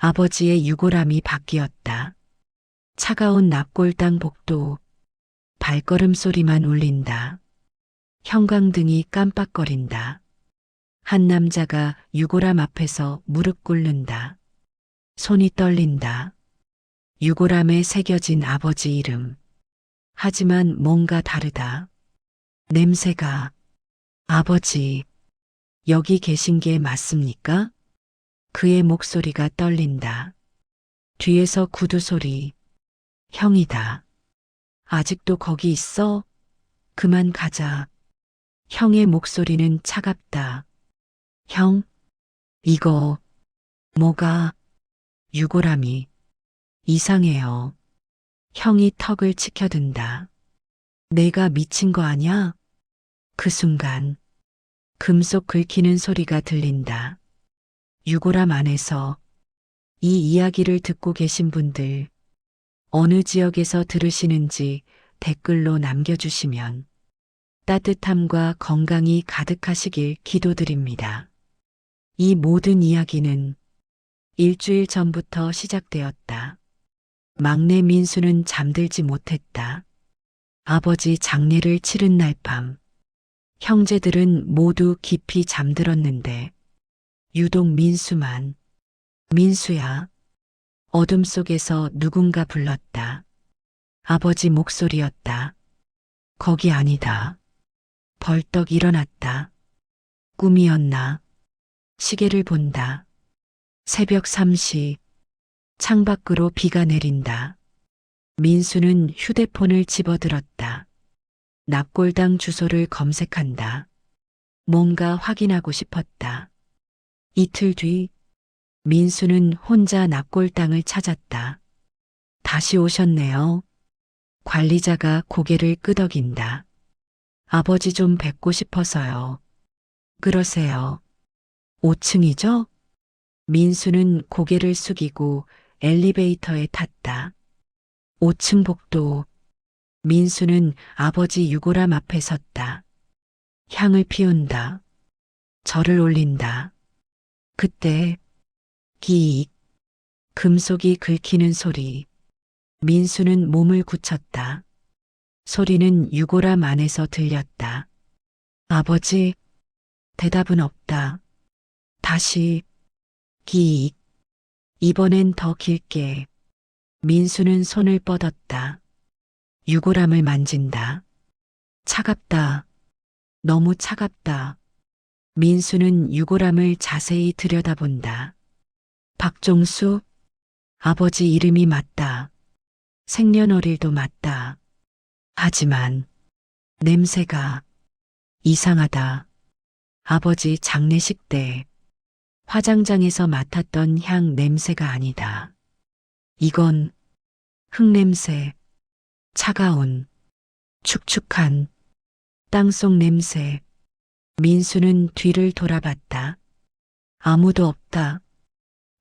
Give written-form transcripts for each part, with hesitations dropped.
아버지의 유골함이 바뀌었다. 차가운 납골당 복도, 발걸음 소리만 울린다. 형광등이 깜빡거린다. 한 남자가 유골함 앞에서 무릎 꿇는다. 손이 떨린다. 유골함에 새겨진 아버지 이름. 하지만 뭔가 다르다. 냄새가. 아버지, 여기 계신 게 맞습니까? 그의 목소리가 떨린다. 뒤에서 구두 소리. 형이다. 아직도 거기 있어? 그만 가자. 형의 목소리는 차갑다. 형, 이거, 뭐가, 유골함이, 이상해요. 형이 턱을 치켜든다. 내가 미친 거 아냐? 그 순간, 금속 긁히는 소리가 들린다. 유골함 안에서 이 이야기를 듣고 계신 분들, 어느 지역에서 들으시는지 댓글로 남겨주시면 따뜻함과 건강이 가득하시길 기도드립니다. 이 모든 이야기는 일주일 전부터 시작되었다. 막내 민수는 잠들지 못했다. 아버지 장례를 치른 날 밤, 형제들은 모두 깊이 잠들었는데, 유독 민수만, 민수야. 어둠 속에서 누군가 불렀다. 아버지 목소리였다. 거기 아니다. 벌떡 일어났다. 꿈이었나? 시계를 본다. 새벽 3시, 창밖으로 비가 내린다. 민수는 휴대폰을 집어들었다. 납골당 주소를 검색한다. 뭔가 확인하고 싶었다. 이틀 뒤, 민수는 혼자 납골당을 찾았다. 다시 오셨네요. 관리자가 고개를 끄덕인다. 아버지 좀 뵙고 싶어서요. 그러세요. 5층이죠? 민수는 고개를 숙이고 엘리베이터에 탔다. 5층 복도. 민수는 아버지 유골함 앞에 섰다. 향을 피운다. 절을 올린다. 그때 기익, 금속이 긁히는 소리. 민수는 몸을 굳혔다. 소리는 유골함 안에서 들렸다. 아버지, 대답은 없다. 다시 기익. 이번엔 더 길게. 민수는 손을 뻗었다. 유골함을 만진다. 차갑다. 너무 차갑다. 민수는 유골함을 자세히 들여다본다. 박종수, 아버지 이름이 맞다. 생년월일도 맞다. 하지만 냄새가 이상하다. 아버지 장례식 때 화장장에서 맡았던 향 냄새가 아니다. 이건 흙냄새, 차가운, 축축한 땅속 냄새. 민수는 뒤를 돌아봤다. 아무도 없다.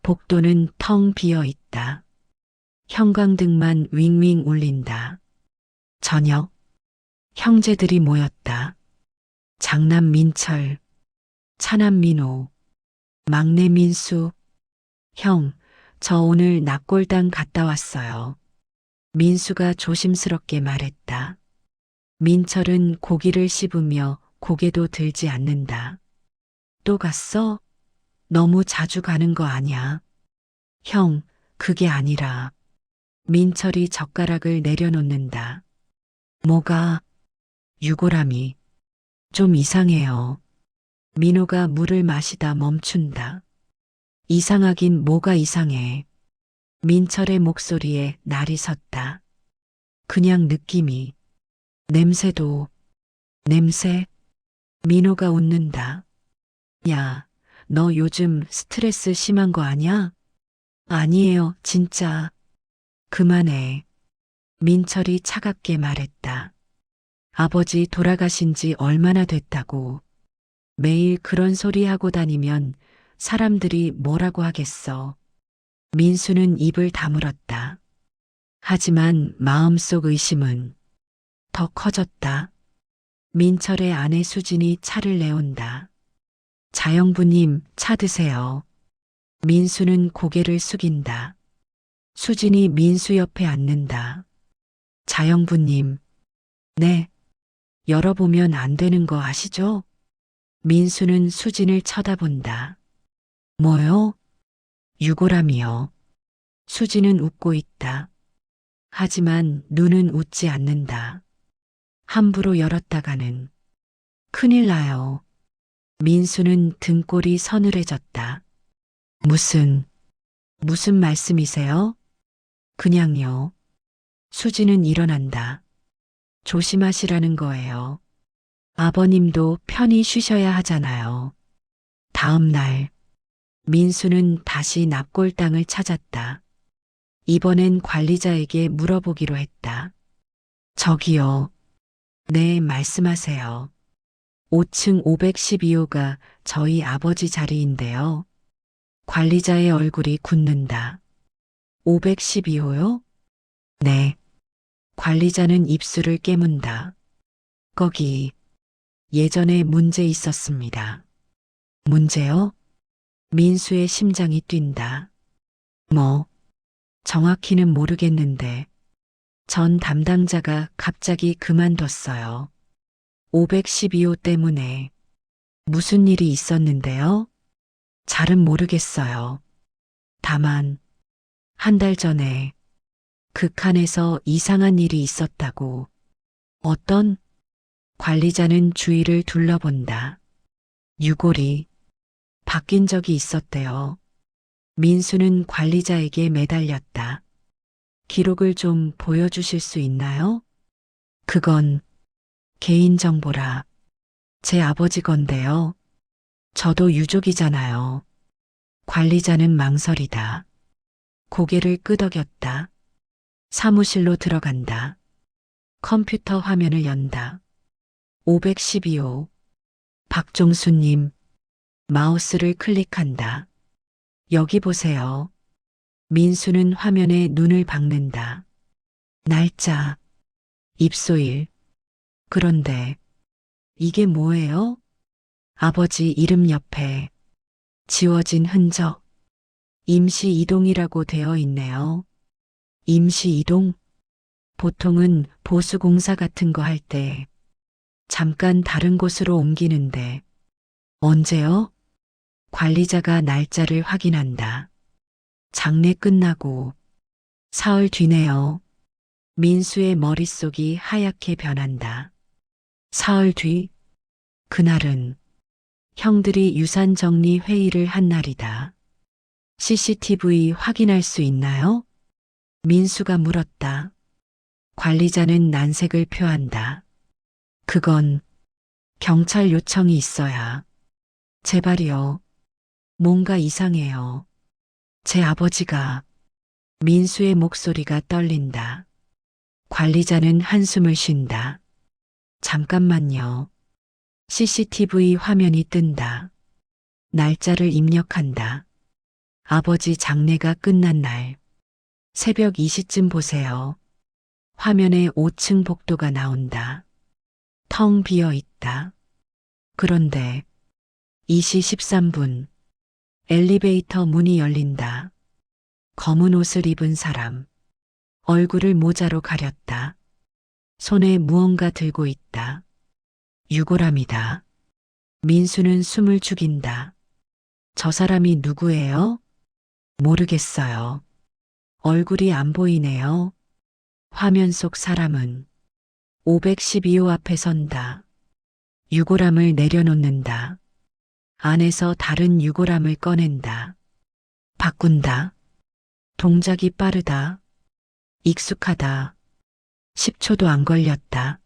복도는 텅 비어 있다. 형광등만 윙윙 울린다. 저녁, 형제들이 모였다. 장남 민철, 차남 민호, 막내 민수. 형, 저 오늘 납골당 갔다 왔어요. 민수가 조심스럽게 말했다. 민철은 고기를 씹으며 고개도 들지 않는다. 또 갔어? 너무 자주 가는 거 아냐? 형, 그게 아니라. 민철이 젓가락을 내려놓는다. 뭐가? 유골함이. 좀 이상해요. 민호가 물을 마시다 멈춘다. 이상하긴 뭐가 이상해. 민철의 목소리에 날이 섰다. 그냥 느낌이. 냄새도. 냄새? 민호가 웃는다. 야, 너 요즘 스트레스 심한 거 아냐? 아니에요, 진짜. 그만해. 민철이 차갑게 말했다. 아버지 돌아가신 지 얼마나 됐다고. 매일 그런 소리 하고 다니면 사람들이 뭐라고 하겠어. 민수는 입을 다물었다. 하지만 마음속 의심은 더 커졌다. 민철의 아내 수진이 차를 내온다. 자영부님, 차 드세요. 민수는 고개를 숙인다. 수진이 민수 옆에 앉는다. 자영부님, 네, 열어보면 안 되는 거 아시죠? 민수는 수진을 쳐다본다. 뭐요? 유골함이요. 수진은 웃고 있다. 하지만 눈은 웃지 않는다. 함부로 열었다가는 큰일 나요. 민수는 등골이 서늘해졌다. 무슨 말씀이세요? 그냥요. 수지는 일어난다. 조심하시라는 거예요. 아버님도 편히 쉬셔야 하잖아요. 다음 날, 민수는 다시 납골당을 찾았다. 이번엔 관리자에게 물어보기로 했다. 저기요. 네, 말씀하세요. 5층 512호가 저희 아버지 자리인데요. 관리자의 얼굴이 굳는다. 512호요? 네. 관리자는 입술을 깨문다. 거기 예전에 문제 있었습니다. 문제요? 민수의 심장이 뛴다. 뭐, 정확히는 모르겠는데 전 담당자가 갑자기 그만뒀어요. 512호 때문에 무슨 일이 있었는데요? 잘은 모르겠어요. 다만 한 달 전에 그 칸에서 이상한 일이 있었다고. 어떤? 관리자는 주위를 둘러본다. 유골이 바뀐 적이 있었대요. 민수는 관리자에게 매달렸다. 기록을 좀 보여주실 수 있나요? 그건 개인정보라. 제 아버지 건데요. 저도 유족이잖아요. 관리자는 망설이다. 고개를 끄덕였다. 사무실로 들어간다. 컴퓨터 화면을 연다. 512호. 박종수님. 마우스를 클릭한다. 여기 보세요. 민수는 화면에 눈을 박는다. 날짜. 입소일. 그런데 이게 뭐예요? 아버지 이름 옆에 지워진 흔적. 임시 이동이라고 되어 있네요. 임시 이동? 보통은 보수공사 같은 거 할 때 잠깐 다른 곳으로 옮기는데 언제요? 관리자가 날짜를 확인한다. 장례 끝나고 사흘 뒤네요. 민수의 머릿속이 하얗게 변한다. 사흘 뒤? 그날은 형들이 유산 정리 회의를 한 날이다. CCTV 확인할 수 있나요? 민수가 물었다. 관리자는 난색을 표한다. 그건 경찰 요청이 있어야. 제발이요. 뭔가 이상해요. 제 아버지가. 민수의 목소리가 떨린다. 관리자는 한숨을 쉰다. 잠깐만요. CCTV 화면이 뜬다. 날짜를 입력한다. 아버지 장례가 끝난 날. 새벽 2시쯤 보세요. 화면에 5층 복도가 나온다. 텅 비어 있다. 그런데 2시 13분 엘리베이터 문이 열린다. 검은 옷을 입은 사람. 얼굴을 모자로 가렸다. 손에 무언가 들고 있다. 유골함이다. 민수는 숨을 죽인다. 저 사람이 누구예요? 모르겠어요. 얼굴이 안 보이네요. 화면 속 사람은 512호 앞에 선다. 유골함을 내려놓는다. 안에서 다른 유골함을 꺼낸다. 바꾼다. 동작이 빠르다. 익숙하다. 10초도 안 걸렸다.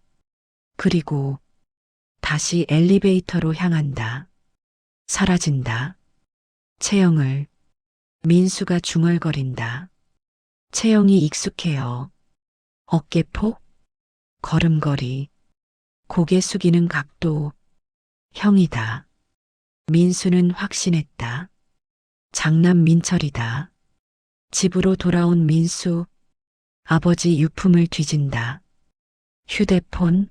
그리고 다시 엘리베이터로 향한다. 사라진다. 채영을. 민수가 중얼거린다. 채영이 익숙해요. 어깨폭, 걸음걸이, 고개 숙이는 각도. 형이다. 민수는 확신했다. 장남 민철이다. 집으로 돌아온 민수. 아버지 유품을 뒤진다. 휴대폰.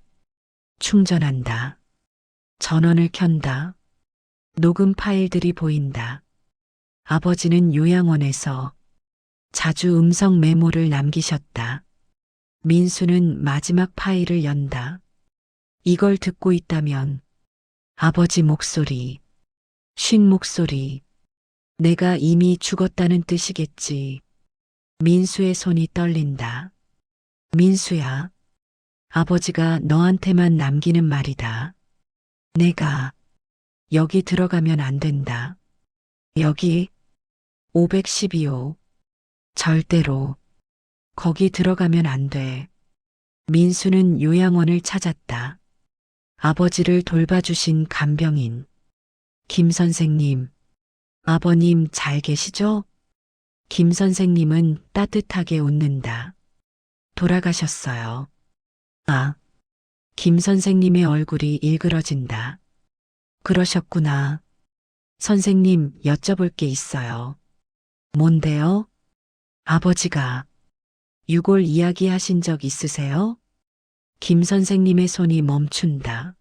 충전한다. 전원을 켠다. 녹음 파일들이 보인다. 아버지는 요양원에서 자주 음성 메모를 남기셨다. 민수는 마지막 파일을 연다. 이걸 듣고 있다면 아버지 목소리, 쉰 목소리, 내가 이미 죽었다는 뜻이겠지. 민수의 손이 떨린다. 민수야, 아버지가 너한테만 남기는 말이다. 내가 여기 들어가면 안 된다. 여기 512호. 절대로 거기 들어가면 안 돼. 민수는 요양원을 찾았다. 아버지를 돌봐주신 간병인. 김 선생님, 아버님 잘 계시죠? 김 선생님은 따뜻하게 웃는다. 돌아가셨어요. 아, 김 선생님의 얼굴이 일그러진다. 그러셨구나. 선생님, 여쭤볼 게 있어요. 뭔데요? 아버지가 유골 이야기 하신 적 있으세요? 김 선생님의 손이 멈춘다.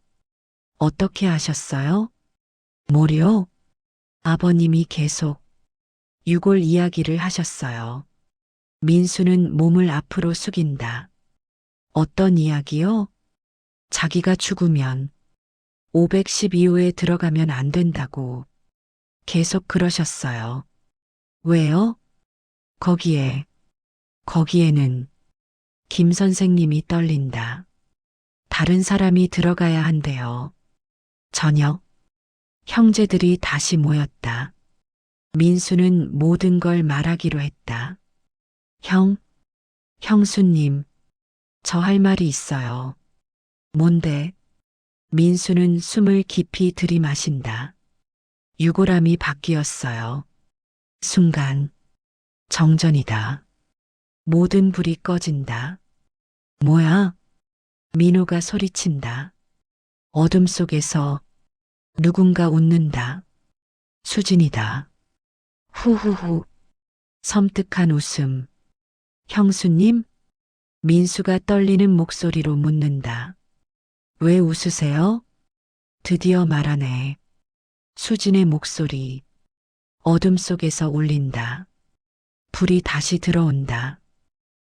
어떻게 하셨어요? 뭐요? 아버님이 계속 유골 이야기를 하셨어요. 민수는 몸을 앞으로 숙인다. 어떤 이야기요? 자기가 죽으면 512호에 들어가면 안 된다고 계속 그러셨어요. 왜요? 거기에는 김 선생님이 떨린다. 다른 사람이 들어가야 한대요. 저녁, 형제들이 다시 모였다. 민수는 모든 걸 말하기로 했다. 형수님, 저 할 말이 있어요. 뭔데? 민수는 숨을 깊이 들이마신다. 유골함이 바뀌었어요. 순간, 정전이다. 모든 불이 꺼진다. 뭐야? 민호가 소리친다. 어둠 속에서 누군가 웃는다. 수진이다. 후후후. 섬뜩한 웃음. 형수님? 민수가 떨리는 목소리로 묻는다. 왜 웃으세요? 드디어 말하네. 수진의 목소리. 어둠 속에서 울린다. 불이 다시 들어온다.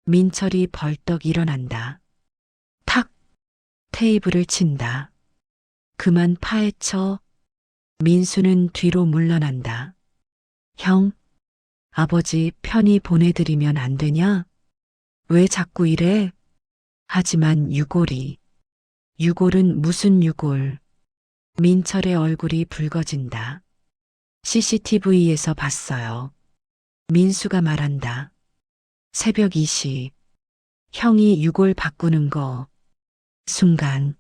민철이 벌떡 일어난다. 탁! 테이블을 친다. 그만 파헤쳐. 민수는 뒤로 물러난다. 형, 아버지 편히 보내드리면 안 되냐? 왜 자꾸 이래? 하지만 유골은 무슨 유골? 민철의 얼굴이 붉어진다. CCTV에서 봤어요. 민수가 말한다. 새벽 2시. 형이 유골 바꾸는 거. 순간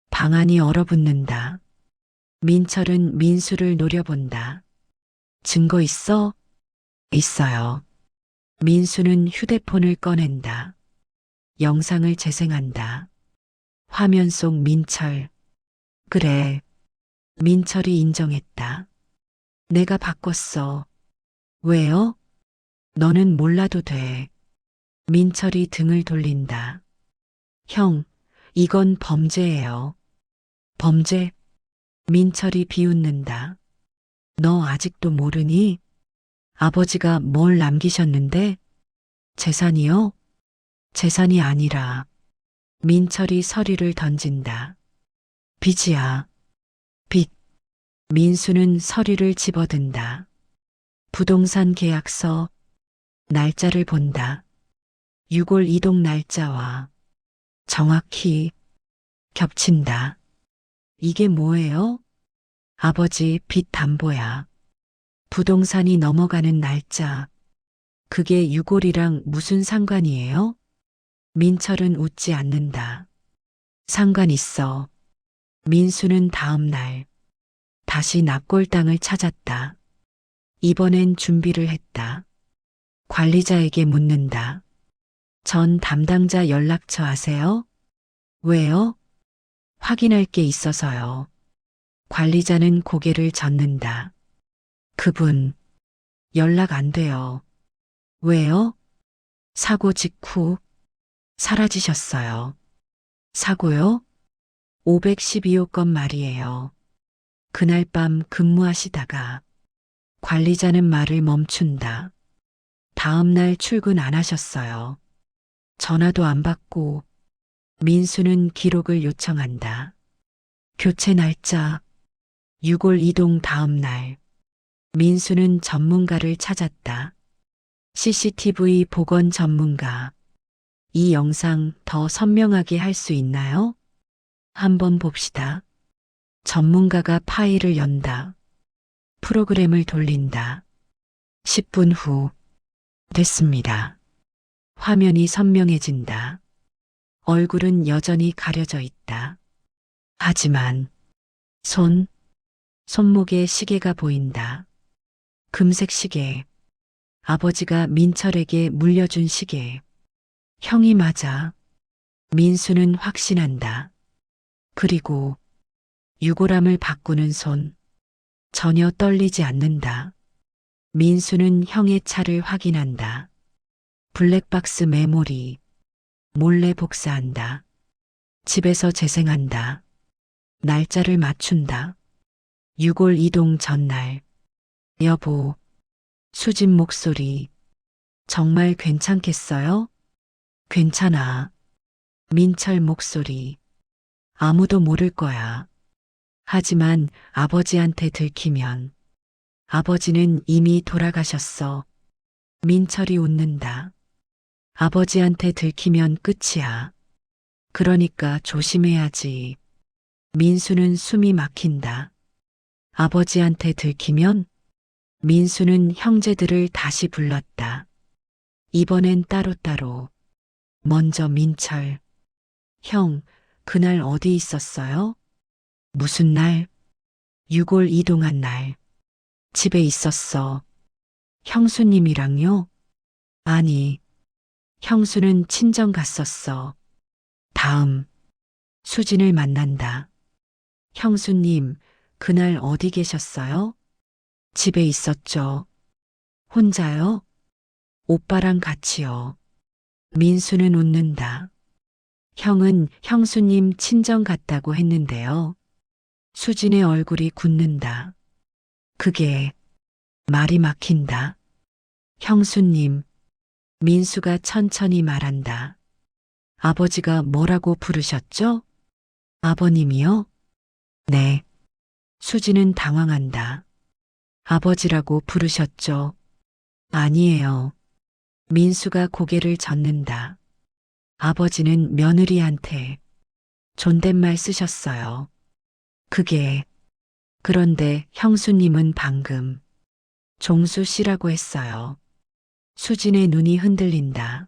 방안이 얼어붙는다. 민철은 민수를 노려본다. 증거 있어? 있어요. 민수는 휴대폰을 꺼낸다. 영상을 재생한다. 화면 속 민철. 그래. 민철이 인정했다. 내가 바꿨어. 왜요? 너는 몰라도 돼. 민철이 등을 돌린다. 형, 이건 범죄예요. 범죄? 민철이 비웃는다. 너 아직도 모르니? 아버지가 뭘 남기셨는데? 재산이요? 재산이 아니라 민철이 서류를 던진다. 빚이야. 빚. 민수는 서류를 집어든다. 부동산 계약서, 날짜를 본다. 유골 이동 날짜와 정확히 겹친다. 이게 뭐예요? 아버지 빚 담보야. 부동산이 넘어가는 날짜. 그게 유골이랑 무슨 상관이에요? 민철은 웃지 않는다. 상관 있어. 민수는 다음 날 다시 납골당을 찾았다. 이번엔 준비를 했다. 관리자에게 묻는다. 전 담당자 연락처 아세요? 왜요? 확인할 게 있어서요. 관리자는 고개를 젓는다. 그분 연락 안 돼요. 왜요? 사고 직후 사라지셨어요. 사고요? 512호 건 말이에요. 그날 밤 근무하시다가 관리자는 말을 멈춘다. 다음 날 출근 안 하셨어요. 전화도 안 받고 민수는 기록을 요청한다. 교체 날짜 6월 이동 다음 날 민수는 전문가를 찾았다. CCTV 복원 전문가. 이 영상 더 선명하게 할 수 있나요? 한번 봅시다. 전문가가 파일을 연다. 프로그램을 돌린다. 10분 후. 됐습니다. 화면이 선명해진다. 얼굴은 여전히 가려져 있다. 하지만 손목에 시계가 보인다. 금색 시계. 아버지가 민철에게 물려준 시계. 형이 맞아. 민수는 확신한다. 그리고 유골함을 바꾸는 손. 전혀 떨리지 않는다. 민수는 형의 차를 확인한다. 블랙박스 메모리. 몰래 복사한다. 집에서 재생한다. 날짜를 맞춘다. 6월 이동 전날. 여보. 수진 목소리. 정말 괜찮겠어요? 괜찮아. 민철 목소리. 아무도 모를 거야. 하지만 아버지한테 들키면 아버지는 이미 돌아가셨어. 민철이 웃는다. 아버지한테 들키면 끝이야. 그러니까 조심해야지. 민수는 숨이 막힌다. 아버지한테 들키면 민수는 형제들을 다시 불렀다. 이번엔 따로따로. 먼저 민철. 형, 그날 어디 있었어요? 무슨 날? 6월 이동한 날. 집에 있었어. 형수님이랑요? 아니, 형수는 친정 갔었어. 다음, 수진을 만난다. 형수님, 그날 어디 계셨어요? 집에 있었죠. 혼자요? 오빠랑 같이요. 민수는 웃는다. 형은 형수님 친정 갔다고 했는데요. 수진의 얼굴이 굳는다. 그게 말이 막힌다. 형수님, 민수가 천천히 말한다. 아버지가 뭐라고 부르셨죠? 아버님이요? 네. 수진은 당황한다. 아버지라고 부르셨죠? 아니에요. 민수가 고개를 젓는다. 아버지는 며느리한테 존댓말 쓰셨어요. 그런데 형수님은 방금 종수 씨라고 했어요. 수진의 눈이 흔들린다.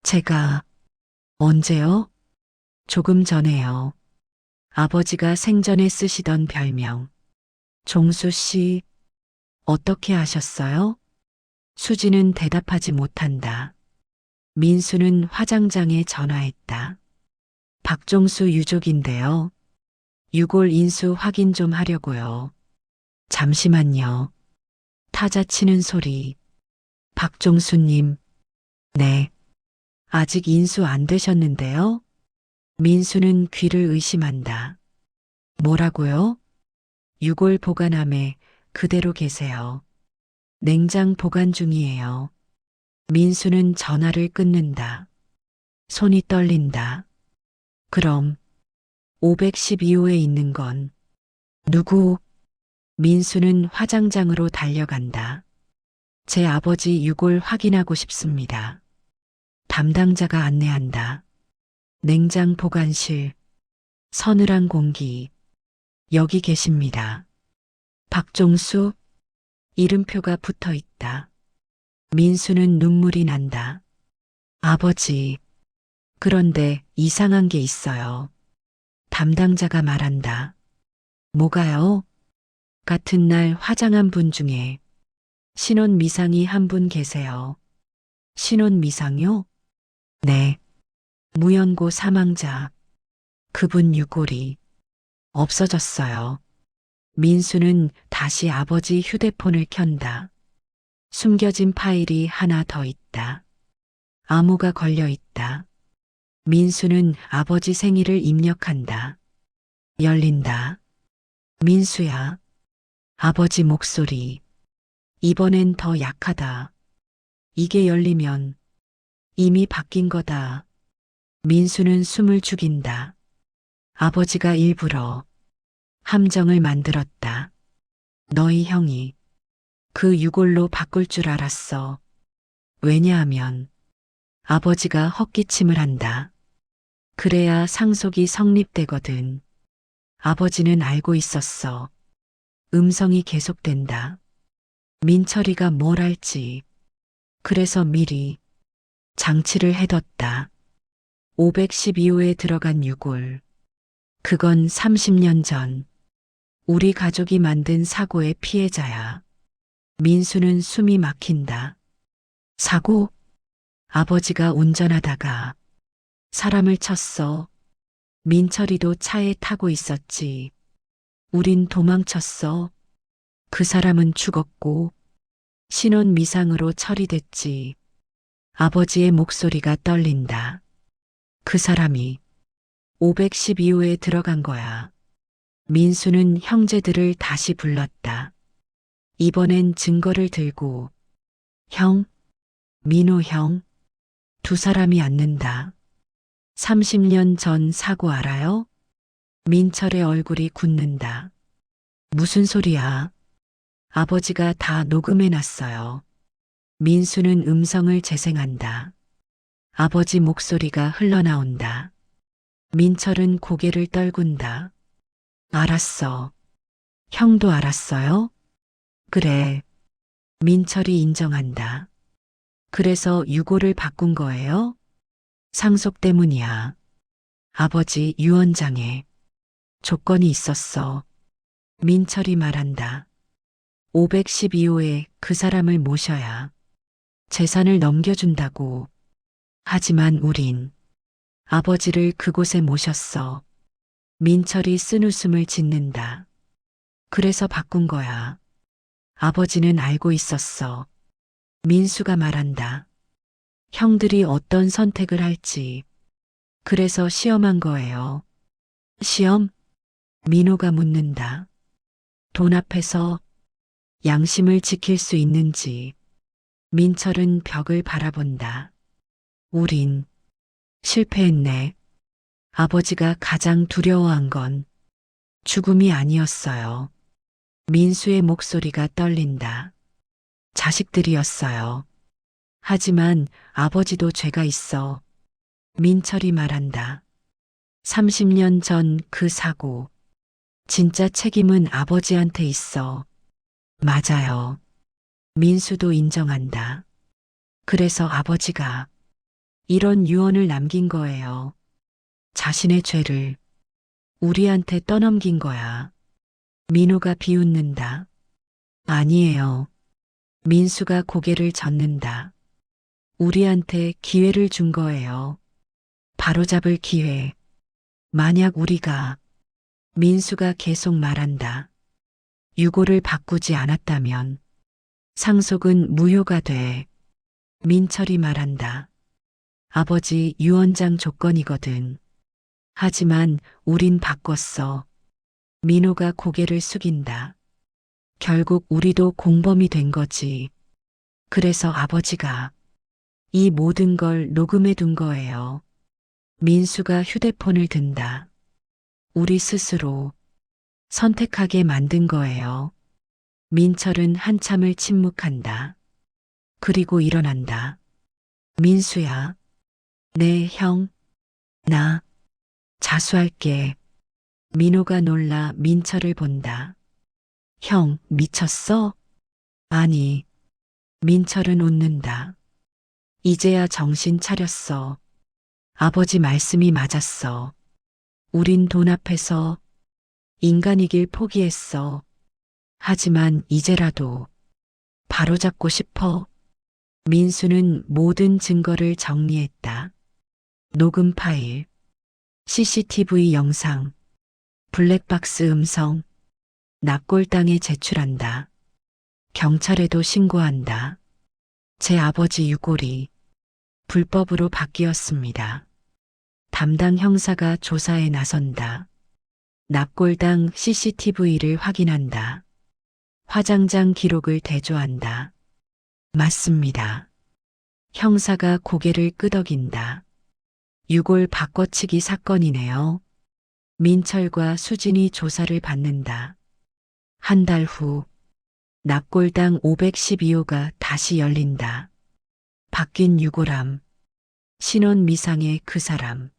제가 언제요? 조금 전에요. 아버지가 생전에 쓰시던 별명. 종수 씨, 어떻게 아셨어요? 수지는 대답하지 못한다. 민수는 화장장에 전화했다. 박종수 유족인데요. 유골 인수 확인 좀 하려고요. 잠시만요. 타자 치는 소리. 박종수님. 네. 아직 인수 안 되셨는데요. 민수는 귀를 의심한다. 뭐라고요? 유골 보관함에 그대로 계세요. 냉장 보관 중이에요. 민수는 전화를 끊는다. 손이 떨린다. 그럼 512호에 있는 건 누구? 민수는 화장장으로 달려간다. 제 아버지 유골 확인하고 싶습니다. 담당자가 안내한다. 냉장 보관실. 서늘한 공기. 여기 계십니다. 박종수. 이름표가 붙어 있다. 민수는 눈물이 난다. 아버지. 그런데 이상한 게 있어요. 담당자가 말한다. 뭐가요? 같은 날 화장한 분 중에 신혼 미상이 한 분 계세요. 신혼 미상요? 네. 무연고 사망자. 그분 유골이 없어졌어요. 민수는 다시 아버지 휴대폰을 켠다. 숨겨진 파일이 하나 더 있다. 암호가 걸려 있다. 민수는 아버지 생일을 입력한다. 열린다. 민수야. 아버지 목소리. 이번엔 더 약하다. 이게 열리면 이미 바뀐 거다. 민수는 숨을 죽인다. 아버지가 일부러 함정을 만들었다. 너희 형이 그 유골로 바꿀 줄 알았어. 왜냐하면 아버지가 헛기침을 한다. 그래야 상속이 성립되거든. 아버지는 알고 있었어. 음성이 계속된다. 민철이가 뭘 할지. 그래서 미리 장치를 해뒀다. 512호에 들어간 유골. 그건 30년 전 우리 가족이 만든 사고의 피해자야. 민수는 숨이 막힌다. 사고? 아버지가 운전하다가 사람을 쳤어. 민철이도 차에 타고 있었지. 우린 도망쳤어. 그 사람은 죽었고 신원 미상으로 처리됐지. 아버지의 목소리가 떨린다. 그 사람이 512호에 들어간 거야. 민수는 형제들을 다시 불렀다. 이번엔 증거를 들고 형, 민호 형, 두 사람이 앉는다. 30년 전 사고 알아요? 민철의 얼굴이 굳는다. 무슨 소리야? 아버지가 다 녹음해 놨어요. 민수는 음성을 재생한다. 아버지 목소리가 흘러나온다. 민철은 고개를 떨군다. 알았어. 형도 알았어요? 그래. 민철이 인정한다. 그래서 유고를 바꾼 거예요? 상속 때문이야. 아버지 유언장에 조건이 있었어. 민철이 말한다. 512호에 그 사람을 모셔야 재산을 넘겨준다고. 하지만 우린 아버지를 그곳에 모셨어. 민철이 쓴웃음을 짓는다. 그래서 바꾼 거야. 아버지는 알고 있었어. 민수가 말한다. 형들이 어떤 선택을 할지. 그래서 시험한 거예요. 시험? 민호가 묻는다. 돈 앞에서 양심을 지킬 수 있는지. 민철은 벽을 바라본다. 우린 실패했네. 아버지가 가장 두려워한 건 죽음이 아니었어요. 민수의 목소리가 떨린다. 자식들이었어요. 하지만 아버지도 죄가 있어. 민철이 말한다. 30년 전 그 사고. 진짜 책임은 아버지한테 있어. 맞아요. 민수도 인정한다. 그래서 아버지가 이런 유언을 남긴 거예요. 자신의 죄를 우리한테 떠넘긴 거야. 민호가 비웃는다. 아니에요. 민수가 고개를 젓는다. 우리한테 기회를 준 거예요. 바로잡을 기회. 만약 우리가 민수가 계속 말한다. 유고를 바꾸지 않았다면 상속은 무효가 돼. 민철이 말한다. 아버지 유언장 조건이거든. 하지만 우린 바꿨어. 민호가 고개를 숙인다. 결국 우리도 공범이 된 거지. 그래서 아버지가 이 모든 걸 녹음해 둔 거예요. 민수가 휴대폰을 든다. 우리 스스로 선택하게 만든 거예요. 민철은 한참을 침묵한다. 그리고 일어난다. 민수야. 네, 형. 나 자수할게. 민호가 놀라 민철을 본다. 형, 미쳤어? 아니. 민철은 웃는다. 이제야 정신 차렸어. 아버지 말씀이 맞았어. 우린 돈 앞에서 인간이길 포기했어. 하지만 이제라도 바로잡고 싶어. 민수는 모든 증거를 정리했다. 녹음 파일, CCTV 영상, 블랙박스 음성, 납골당에 제출한다. 경찰에도 신고한다. 제 아버지 유골이 불법으로 바뀌었습니다. 담당 형사가 조사에 나선다. 납골당 CCTV를 확인한다. 화장장 기록을 대조한다. 맞습니다. 형사가 고개를 끄덕인다. 유골 바꿔치기 사건이네요. 민철과 수진이 조사를 받는다. 한 달 후, 납골당 512호가 다시 열린다. 바뀐 유골함, 신원 미상의 그 사람,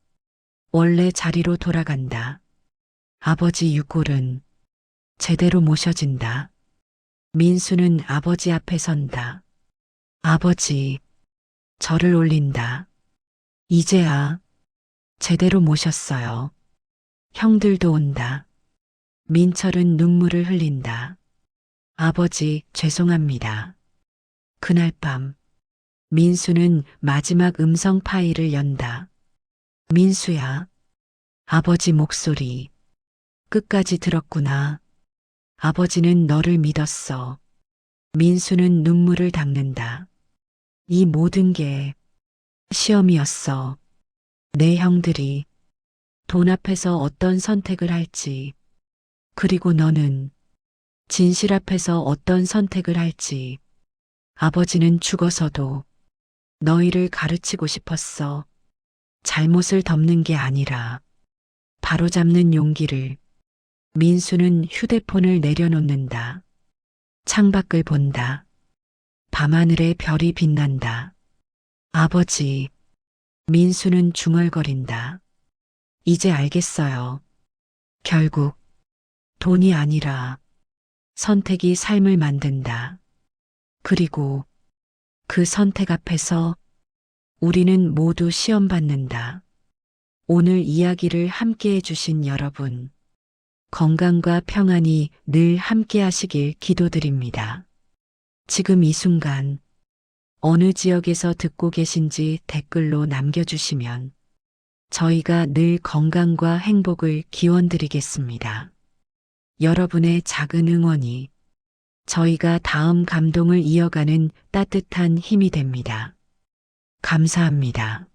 원래 자리로 돌아간다. 아버지 유골은 제대로 모셔진다. 민수는 아버지 앞에 선다. 아버지, 절을 올린다. 이제야 제대로 모셨어요. 형들도 온다. 민철은 눈물을 흘린다. 아버지, 죄송합니다. 그날 밤, 민수는 마지막 음성 파일을 연다. 민수야, 아버지 목소리 끝까지 들었구나. 아버지는 너를 믿었어. 민수는 눈물을 닦는다. 이 모든 게 시험이었어. 내 형들이 돈 앞에서 어떤 선택을 할지, 그리고 너는 진실 앞에서 어떤 선택을 할지. 아버지는 죽어서도 너희를 가르치고 싶었어. 잘못을 덮는 게 아니라 바로잡는 용기를. 민수는 휴대폰을 내려놓는다. 창밖을 본다. 밤하늘에 별이 빛난다. 아버지, 민수는 중얼거린다. 이제 알겠어요. 결국 돈이 아니라 선택이 삶을 만든다. 그리고 그 선택 앞에서 우리는 모두 시험받는다. 오늘 이야기를 함께 해주신 여러분, 건강과 평안이 늘 함께 하시길 기도드립니다. 지금 이 순간 어느 지역에서 듣고 계신지 댓글로 남겨주시면 저희가 늘 건강과 행복을 기원드리겠습니다. 여러분의 작은 응원이 저희가 다음 감동을 이어가는 따뜻한 힘이 됩니다. 감사합니다.